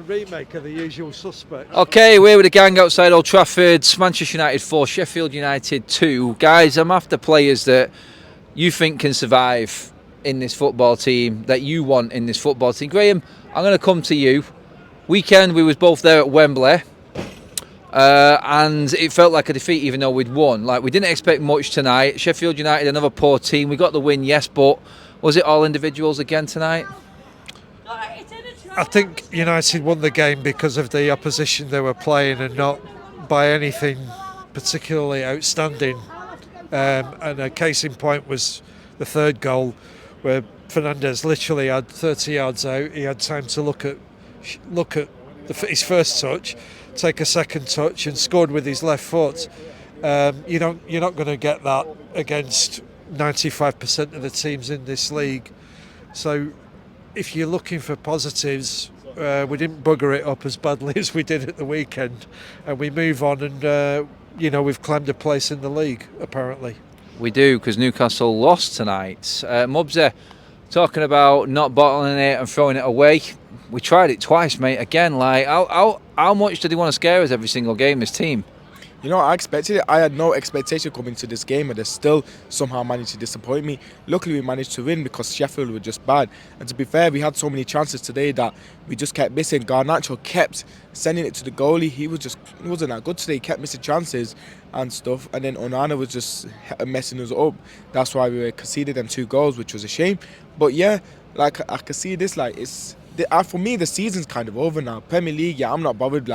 Remake of The Usual Suspects. Okay, we're with the gang outside Old Trafford. Manchester United 4, Sheffield United 2. Guys, I'm after players that you think can survive in this football team, that you want in this football team. Graham, I'm going to come to you. Weekend, we was both there at Wembley. And it felt like a defeat even though we'd won. Like, we didn't expect much tonight. Sheffield United, another poor team. We got the win, yes, but was it all individuals again tonight? I think United won the game because of the opposition they were playing and not by anything particularly outstanding. And a case in point was the third goal, where Fernandes literally had 30 yards out. He had time to look at his first touch, take a second touch, and scored with his left foot. You're not going to get that against 95% of the teams in this league. So, if you're looking for positives, we didn't bugger it up as badly as we did at the weekend, and we move on, and we've climbed a place in the league apparently. We do, because Newcastle lost tonight. Mubsy, talking about not bottling it and throwing it away. We tried it twice, mate. Again, like how much do they want to scare us every single game, this team? You know, I expected it. I had no expectation coming to this game, and they still somehow managed to disappoint me. Luckily, we managed to win because Sheffield were just bad. And to be fair, we had so many chances today that we just kept missing. Garnacho kept sending it to the goalie. He wasn't that good today. He kept missing chances and stuff. And then Onana was just messing us up. That's why we conceded them 2 goals, which was a shame. But yeah, like I can see this, like for me, the season's kind of over now. Premier League, yeah, I'm not bothered,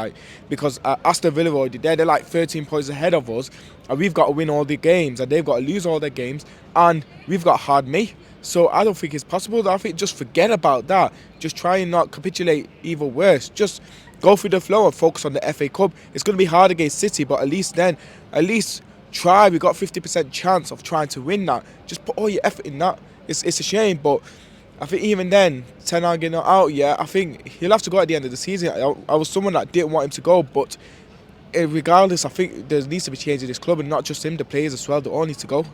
because Aston Villa are already there. They're like 13 points ahead of us, and we've got to win all the games, and they've got to lose all their games, and we've got hard me. So I don't think it's possible. I think just forget about that. Just try and not capitulate even worse. Just go through the flow and focus on the FA Cup. It's going to be hard against City, but at least try. We got 50% chance of trying to win that. Just put all your effort in that. It's a shame, but I think even then, Ten Hag not out yet. I think he'll have to go at the end of the season. I was someone that didn't want him to go, but regardless, I think there needs to be change in this club, and not just him, the players as well. They all need to go.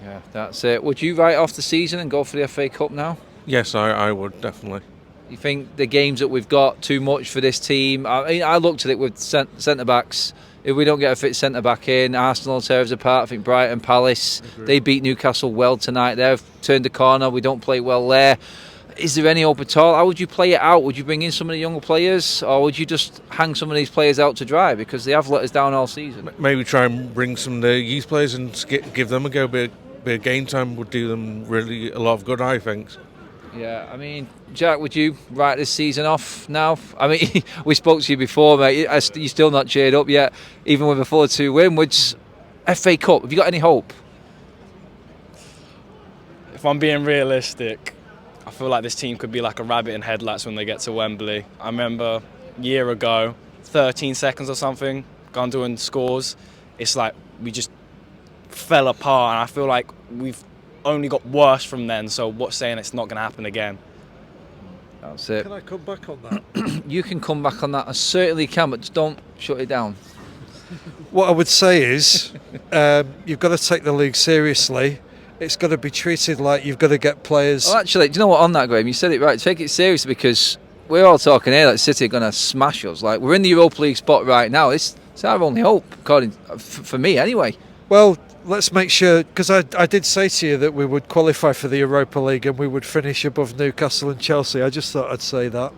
Yeah, that's it. Would you write off the season and go for the FA Cup now? Yes, I would, definitely. You think the games that we've got too much for this team? I mean, I looked at it with centre-backs. If we don't get a fit centre-back in, Arsenal tear us apart. I think Brighton, Palace, they beat Newcastle well tonight. They've turned the corner. We don't play well there. Is there any hope at all? How would you play it out? Would you bring in some of the younger players, or would you just hang some of these players out to dry, because they have let us down all season? Maybe try and bring some of the youth players and give them a go. Bit of game time would do them really a lot of good, I think. Yeah, I mean, Jack, would you write this season off now? I mean, we spoke to you before, mate. You're still not cheered up yet, even with a 4-2 win. Which FA Cup, have you got any hope? If I'm being realistic, I feel like this team could be like a rabbit in headlights when they get to Wembley. I remember a year ago, 13 seconds or something, gone doing scores. It's like we just fell apart, and I feel like we've only got worse from then, so what's saying it's not going to happen again? That's it. Can I come back on that? You can come back on that. I certainly can, but just don't shut it down. What I would say is you've got to take the league seriously. It's got to be treated like you've got to get players. Well, actually, do you know what, on that, Graham, you said it right. Take it seriously, because we're all talking here that City are going to smash us. Like, we're in the Europa League spot right now. It's our only hope, according for me anyway. Well, let's make sure, because I did say to you that we would qualify for the Europa League and we would finish above Newcastle and Chelsea. I just thought I'd say that.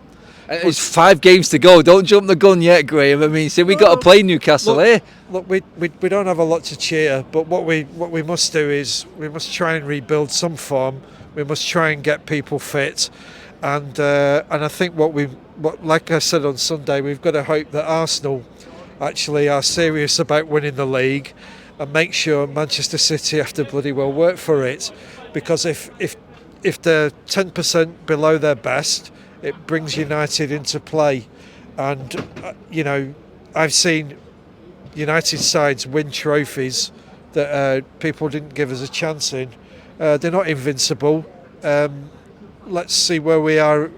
It's 5 games to go. Don't jump the gun yet, Graham. I mean, we got to play Newcastle here. Look, we don't have a lot to cheer, but what we must do is we must try and rebuild some form. We must try and get people fit, and I think like I said on Sunday, we've got to hope that Arsenal actually are serious about winning the league, and make sure Manchester City have to bloody well work for it, because if they're 10% below their best, it brings United into play. And I've seen United sides win trophies that people didn't give us a chance in. They're not invincible. Let's see where we are.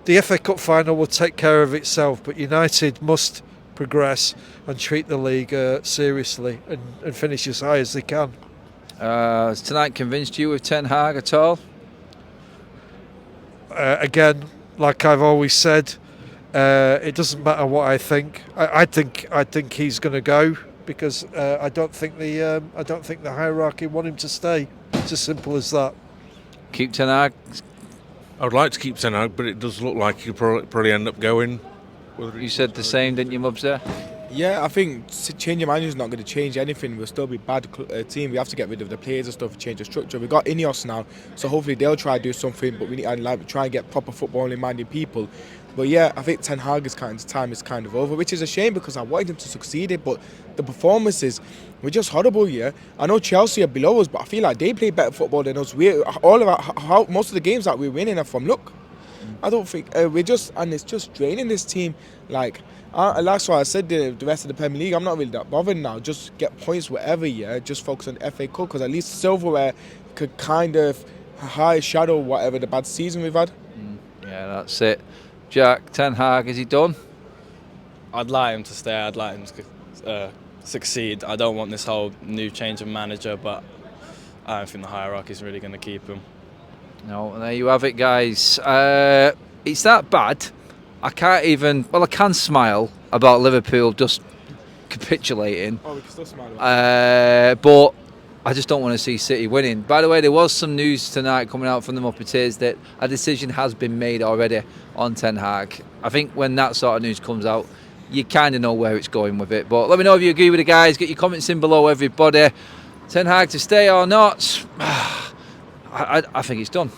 The FA Cup final will take care of itself, but United must progress and treat the league seriously and finish as high as they can. Has tonight convinced you of Ten Hag at all? Again, like I've always said, It doesn't matter what I think. I think he's going to go because I don't think the hierarchy want him to stay. It's as simple as that. Keep Ten Hag. I would like to keep Ten Hag, but it does look like he'll probably end up going. You said the same, didn't you, Mubs? There. Yeah, I think changing manager is not going to change anything. We'll still be a bad team. We have to get rid of the players and stuff, change the structure. We got Ineos now, so hopefully they'll try to do something. But we need to try and get proper footballing-minded people. But yeah, I think Ten Hag's time is kind of over, which is a shame because I wanted him to succeed. But the performances were just horrible. Yeah, I know Chelsea are below us, but I feel like they play better football than us. Most of the games that we're winning are from luck. I don't think and it's just draining this team. That's why I said the rest of the Premier League, I'm not really that bothered now. Just get points wherever, yeah. Just focus on FA Cup because at least silverware could kind of shadow whatever the bad season we've had. Yeah, that's it. Jack, Ten Hag, is he done? I'd like him to stay. I'd like him to succeed. I don't want this whole new change of manager, but I don't think the hierarchy is really going to keep him. No, there you have it, guys. It's that bad. I can smile about Liverpool just capitulating. Oh, we can still smile about but I just don't want to see City winning. By the way, there was some news tonight coming out from the Muppeteers that a decision has been made already on Ten Hag. I think when that sort of news comes out, you kind of know where it's going with it. But let me know if you agree with the guys. Get your comments in below, everybody. Ten Hag to stay or not? I think it's done.